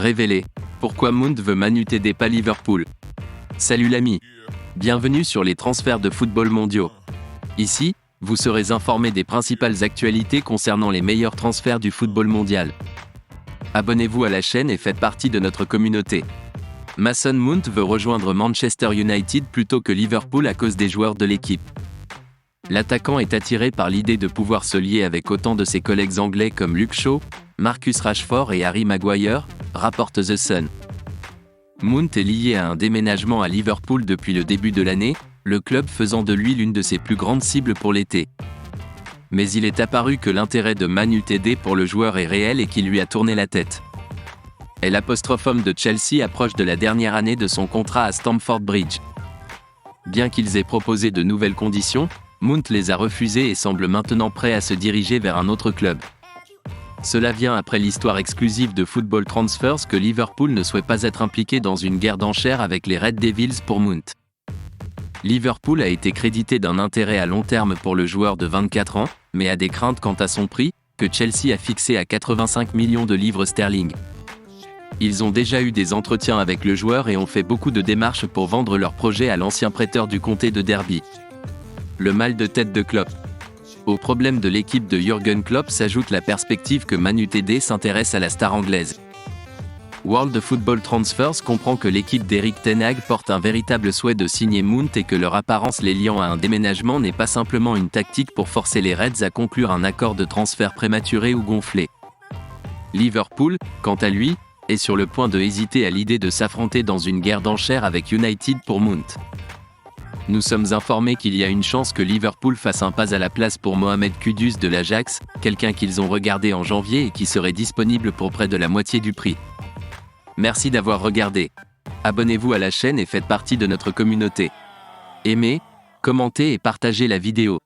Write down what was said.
Révélé. Pourquoi Mount veut Manu TD pas Liverpool? Salut l'ami. Bienvenue sur les transferts de football mondiaux. Ici, vous serez informé des principales actualités concernant les meilleurs transferts du football mondial. Abonnez-vous à la chaîne et faites partie de notre communauté. Mason Mount veut rejoindre Manchester United plutôt que Liverpool à cause des joueurs de l'équipe. L'attaquant est attiré par l'idée de pouvoir se lier avec autant de ses collègues anglais comme Luke Shaw, Marcus Rashford et Harry Maguire, rapporte The Sun. Mount est lié à un déménagement à Liverpool depuis le début de l'année, le club faisant de lui l'une de ses plus grandes cibles pour l'été. Mais il est apparu que l'intérêt de Manu TD pour le joueur est réel et qu'il lui a tourné la tête. L'homme de Chelsea approche de la dernière année de son contrat à Stamford Bridge. Bien qu'ils aient proposé de nouvelles conditions, Mount les a refusées et semble maintenant prêt à se diriger vers un autre club. Cela vient après l'histoire exclusive de Football Transfers que Liverpool ne souhaite pas être impliqué dans une guerre d'enchères avec les Red Devils pour Mount. Liverpool a été crédité d'un intérêt à long terme pour le joueur de 24 ans, mais a des craintes quant à son prix, que Chelsea a fixé à 85 millions de livres sterling. Ils ont déjà eu des entretiens avec le joueur et ont fait beaucoup de démarches pour vendre leur projet à l'ancien prêteur du comté de Derby. Le mal de tête de Klopp. Au problème de l'équipe de Jürgen Klopp s'ajoute la perspective que Manu TD s'intéresse à la star anglaise. World Football Transfers comprend que l'équipe d'Erik ten Hag porte un véritable souhait de signer Mount et que leur apparence les liant à un déménagement n'est pas simplement une tactique pour forcer les Reds à conclure un accord de transfert prématuré ou gonflé. Liverpool, quant à lui, est sur le point de hésiter à l'idée de s'affronter dans une guerre d'enchères avec United pour Mount. Nous sommes informés qu'il y a une chance que Liverpool fasse un pas à la place pour Mohamed Kudus de l'Ajax, quelqu'un qu'ils ont regardé en janvier et qui serait disponible pour près de la moitié du prix. Merci d'avoir regardé. Abonnez-vous à la chaîne et faites partie de notre communauté. Aimez, commentez et partagez la vidéo.